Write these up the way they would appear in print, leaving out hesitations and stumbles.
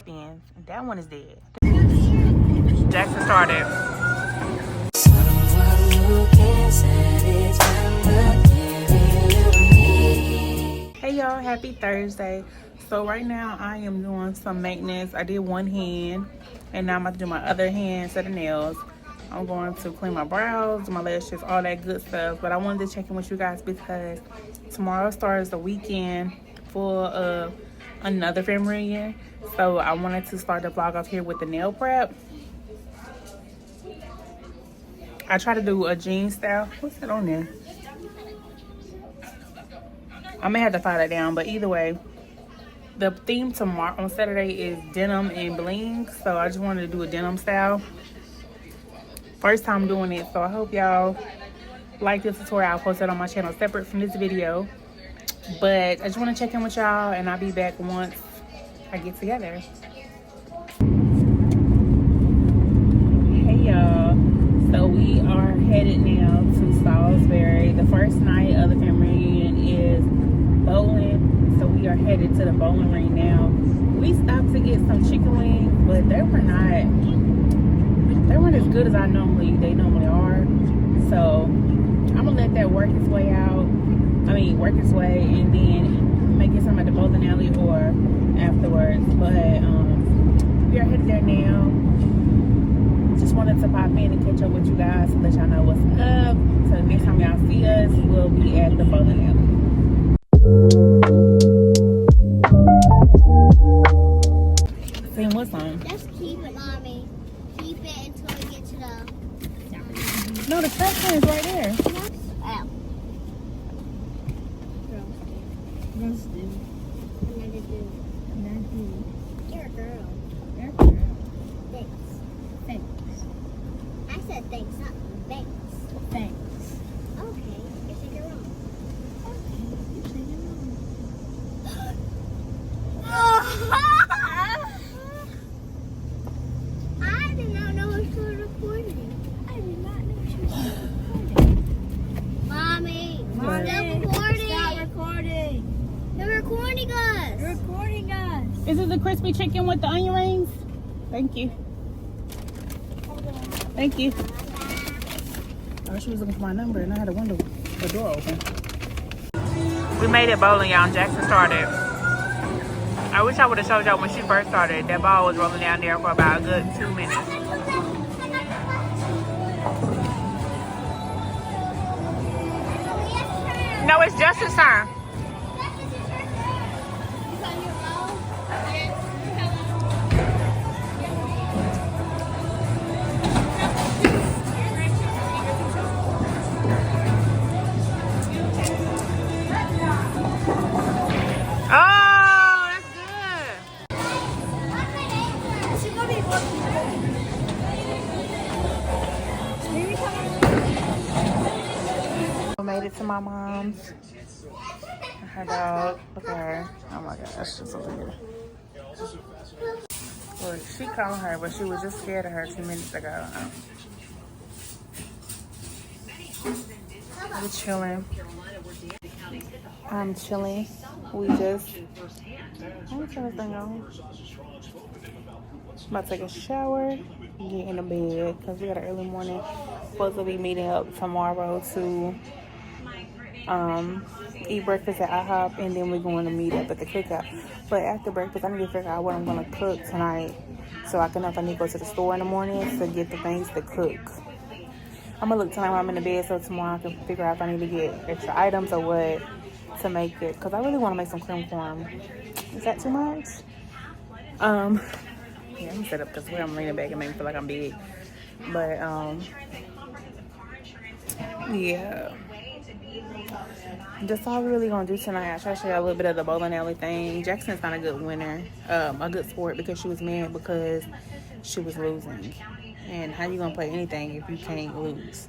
spins. That one is dead. Jackson started. Hey y'all, happy Thursday. So right now I am doing some maintenance. I did one hand and now I'm about to do my other hand, set of nails. I'm going to clean my brows, my lashes, all that good stuff. But I wanted to check in with you guys because tomorrow starts the weekend full of another family reunion. So I wanted to start the vlog off here with the nail prep. I try to do a jean style. What's that on there? I may have to file that down, but either way, the theme tomorrow on Saturday is denim and bling. So I just wanted to do a denim style. First time doing it, so I hope y'all like this tutorial. I'll post it on my channel separate from this video. But I just want to check in with y'all, and I'll be back once I get together. Hey y'all, so we are headed now to Salisbury. The first night of the family reunion is bowling, so we are headed to the bowling ring now. We stopped to get some chicken wings, but they weren't as good as they normally are. So I'm gonna let that work its way out. Work its way, and then make it something at the bowling alley or afterwards. But we are headed there now. Just wanted to pop in and catch up with you guys to let y'all know what's up. So the next time y'all see us, we'll be at the bowling alley. Sing what song? Just keep it, mommy. Keep it until we get to the. No, the section is right there. Oh. Girls do. Another dude. Not you. You're a girl. You're a girl. Thanks. Thanks. I said thanks, not thanks. Thanks. Okay, you said you're wrong. Okay, you said you're I did not know it was recording. I did not know she was still recording. Mommy, What? we're still recording. Stop recording. You're recording us. You're recording us. Is it the crispy chicken with the onion rings? Thank you. Thank you. Oh, she was looking for my number and I had the door open. We made it bowling, y'all. Jackson started. I wish I would have showed y'all when she first started. That ball was rolling down there for about a good 2 minutes. No, it's Justin's turn. Made it to my mom's. Her dog. Look at her. Oh my gosh, she's over here. Look, she called her, but she was just scared of her 2 minutes ago. We're chilling. I'm chilling. We just. Let me turn this thing on. I'm about to take a shower, get in the bed because we got an early morning. Supposed to be meeting up tomorrow to eat breakfast at IHOP, and then we're going to meet up at the cookout. But after breakfast, I need to figure out what I'm going to cook tonight so I can know if I need to go to the store in the morning to get the things to cook. I'm going to look tonight while I'm in the bed so tomorrow I can figure out if I need to get extra items or what to make it, because I really want to make some cream corn. Is that too much? Yeah, I'm set up because where I'm leaning back and make me feel like I'm big. But yeah, that's all we're really gonna do tonight. I try to show you a little bit of the bowling alley thing. Jackson's not a good winner, a good sport, because she was mad because she was losing. And how you gonna play anything if you can't lose?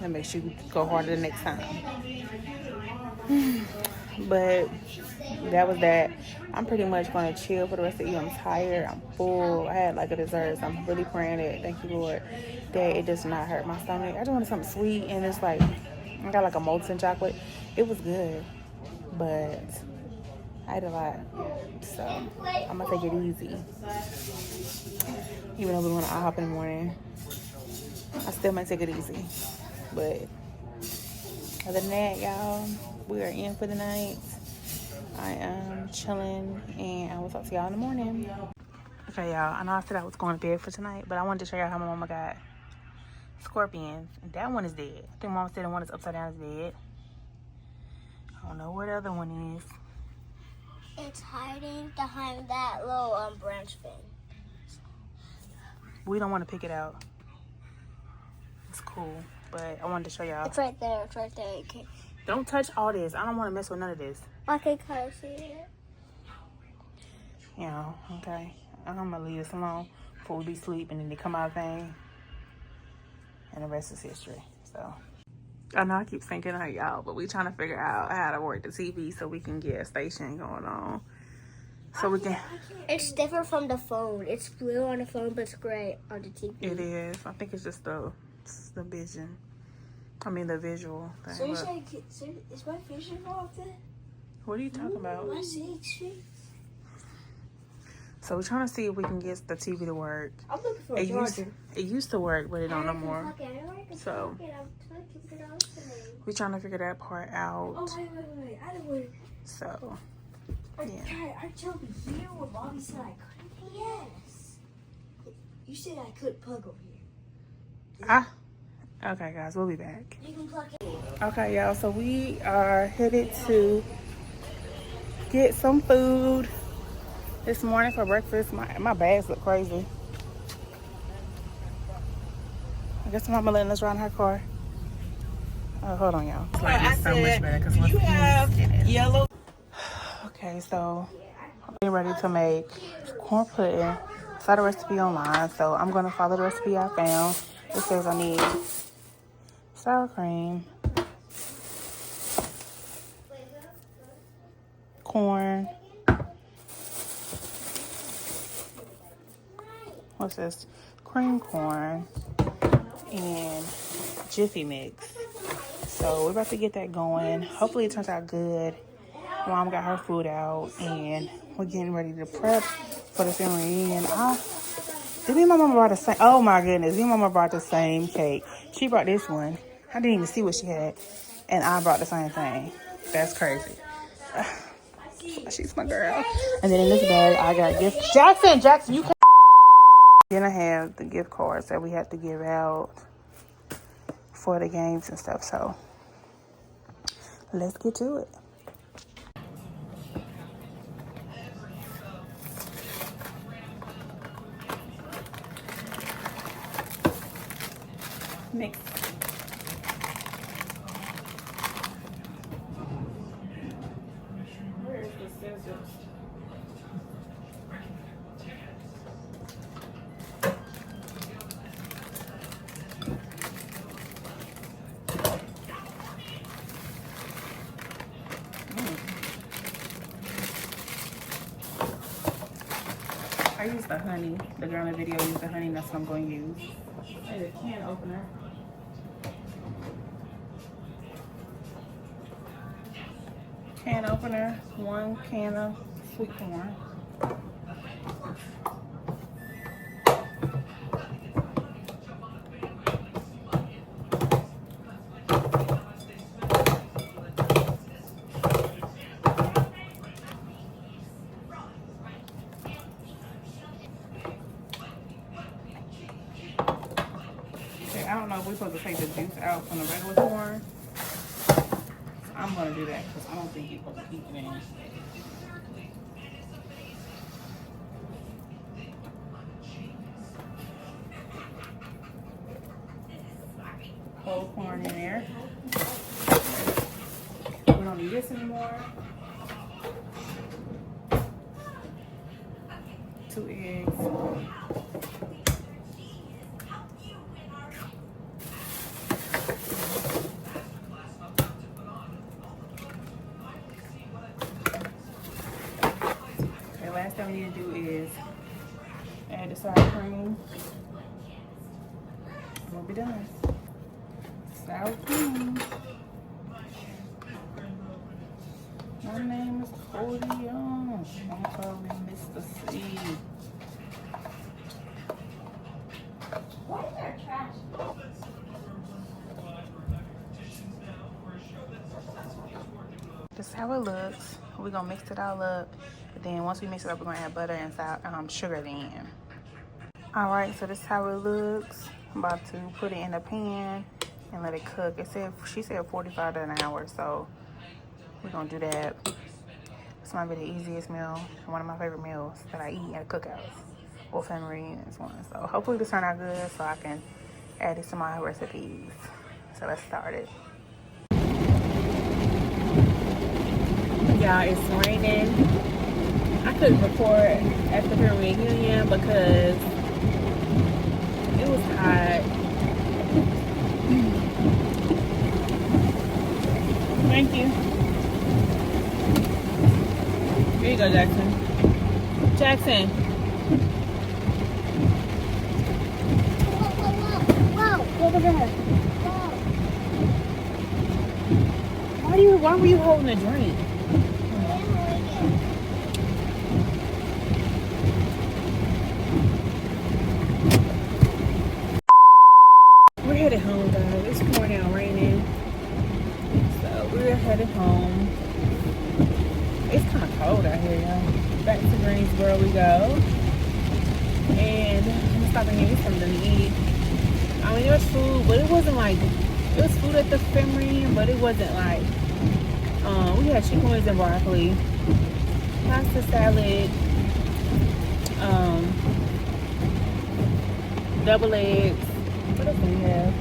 That makes you go harder the next time. But that was that. I'm pretty much gonna chill for the rest of the year. I'm tired, I'm full. I had like a dessert, so I'm really praying that, thank you Lord, that it does not hurt my stomach. I just wanted something sweet, and it's like I got like a molten chocolate. It was good, but I ate a lot. So I'm gonna take it easy. Even though we want to IHOP in the morning, I still might take it easy. But other than that, y'all, we are in for the night. I am chilling, and I will talk to y'all in the morning. Okay, y'all, I know I said I was going to bed for tonight, but I wanted to show y'all how my mama got scorpions. And that one is dead. I think mama said the one that's upside down is dead. I don't know where the other one is. It's hiding behind that little branch thing. We don't want to pick it out. It's cool, but I wanted to show y'all. It's right there. It's right there. Okay. Don't touch all this. I don't want to mess with none of this. I can kind of see it. You know, okay. I'm going to leave this alone before we be asleep and then they come out thing. And the rest is history. So, I know I keep thinking of y'all, but we trying to figure out how to work the TV so we can get a station going on. So we can... It's different from the phone. It's blue on the phone, but it's gray on the TV. It is. I think it's just the vision. I mean, the visual thing. So you say, is my vision off then? What are you talking about? My seeing street. So we're trying to see if we can get the TV to work. I'm looking for a charger. It used to work, but it don't no more. So we're trying to figure that part out. Oh, wait. I don't want to. So, yeah. I told you here where Bobby said I couldn't. Yes. You said I could plug over here. Okay, guys, we'll be back. You can plug it. Okay, y'all, so we are headed to get some food this morning for breakfast. My bags look crazy. I guess Mama letting us ride in her car. Oh, hold on, y'all. It's like it's so much better because you have yellow. Okay, so I'm getting ready to make corn pudding. Saw the recipe online, so I'm gonna follow the recipe I found. It says I need sour cream, corn. What's this? Cream corn and Jiffy mix. So we're about to get that going. Hopefully it turns out good. Mom got her food out and we're getting ready to prep for the family reunion. Did me and my mama brought the same? Oh my goodness, me and mama brought the same cake. She brought this one. I didn't even see what she had, and I brought the same thing. That's crazy. She's my girl. And then in this bag, I got gift. Jackson, you can't. Then I have the gift cards that we have to give out for the games and stuff. So let's get to it. Mix. Where is the scissors? I use the honey. The girl in the video used the honey. That's what I'm going to use. Hey, the can opener. Can opener. 1 can of sweet corn. I don't know if we're supposed to take the juice out from the regular corn. So I'm going to do that because I don't think you're supposed to keep it in. Whole corn in there. We don't need this anymore. 2 eggs. Last thing we need to do is add the sour cream. We'll be done. Sour cream. My name is Cody Young. I'm calling Mr. C. Why is there trash? This is how it looks. We're gonna mix it all up. But then once we mix it up, we're gonna add butter and sugar then. Alright, so this is how it looks. I'm about to put it in a pan and let it cook. She said 45 to an hour, so we're gonna do that. This might be the easiest meal, one of my favorite meals that I eat at cookouts or family reunions one. So hopefully this turn out good so I can add this to my recipes. So let's start it. Y'all, it's raining. I couldn't record at the family reunion because it was hot. Thank you. Here you go, Jackson. Jackson. Whoa, look at that. Why were you holding a drink? We're headed home, guys. It's pouring out raining. So we're headed home. It's kind of cold out here, y'all. Back to Greensboro we go. And I'm gonna stop and get me something to eat. I mean, there was food, but it wasn't like, it was food at the family, but it wasn't like, we had chicken wings and broccoli, pasta salad, double eggs. What else do we have?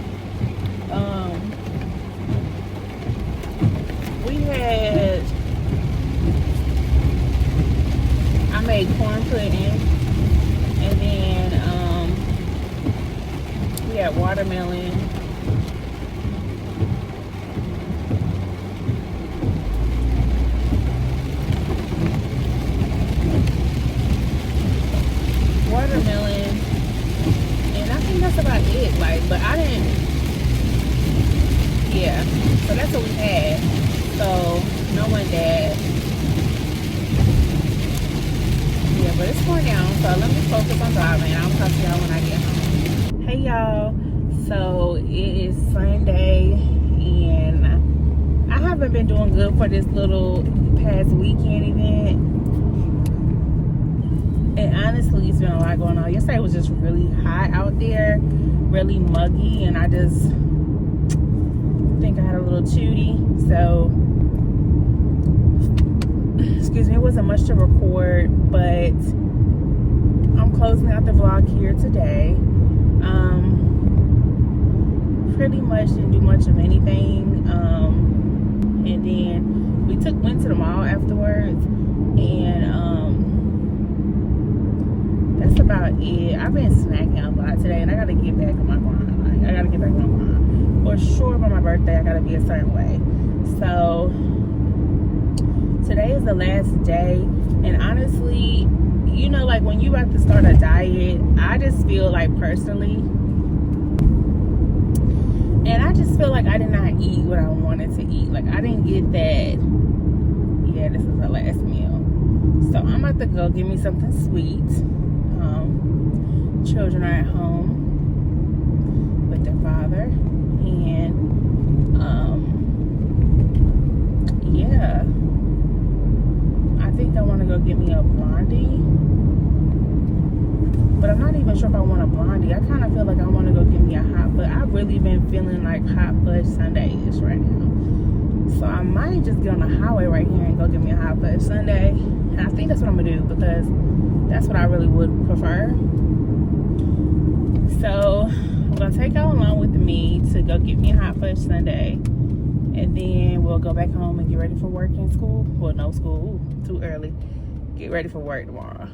I made corn pudding, and then we had watermelon. And I think that's about it. But I didn't. Yeah, so that's what we had. So no one dad. Yeah, but it's pouring down, so let me focus on driving. I'll talk to y'all when I get home. Hey y'all, so it is Sunday, and I haven't been doing good for this little past weekend event. And honestly, it's been a lot going on. Yesterday was just really hot out there, really muggy, and I just think I had a little tootie. So, excuse me, it wasn't much to record, but I'm closing out the vlog here today. Pretty much didn't do much of anything. And then we went to the mall afterwards, and that's about it. I've been snacking a lot today, and I gotta get back on my grind. I gotta get back on my grind. For sure, by my birthday, I gotta be a certain way. So today is the last day, and honestly, you know, like when you about to start a diet, I just feel like personally, and I just feel like I did not eat what I wanted to eat. Like I didn't get that. Yeah, this is the last meal. So I'm about to go get me something sweet. Children are at home with their father, and yeah, I think I want to go get me a blondie, but I'm not even sure if I want a blondie. I kind of feel like I want to go get me a hot, but I've really been feeling like hot fudge sundae-ish right now. So I might just get on the highway right here and go get me a hot fudge sundae. And I think that's what I'm gonna do, because that's what I really would prefer. So I'm gonna take y'all along with me to go get me a hot fudge sundae, and then we'll go back home and get ready for work and school. Well, no school. Ooh, too early. Get ready for work tomorrow.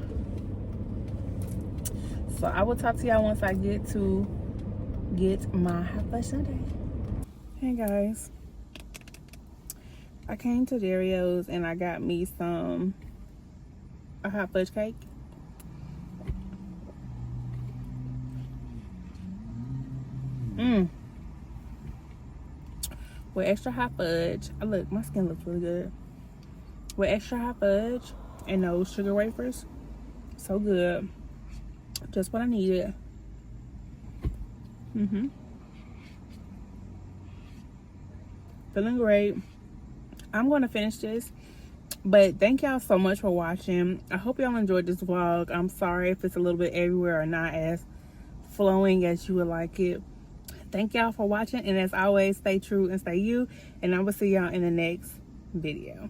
So I will talk to y'all once I get my hot fudge sundae. Hey guys, I came to Dario's and I got me a hot fudge cake. With extra hot fudge. Look, my skin looks really good. with extra hot fudge and those sugar wafers. So good. Just what I needed. Feeling great. I'm going to finish this. But thank y'all so much for watching. I hope y'all enjoyed this vlog. I'm sorry if it's a little bit everywhere or not as flowing as you would like it. Thank y'all for watching. And as always, stay true and stay you. And I will see y'all in the next video.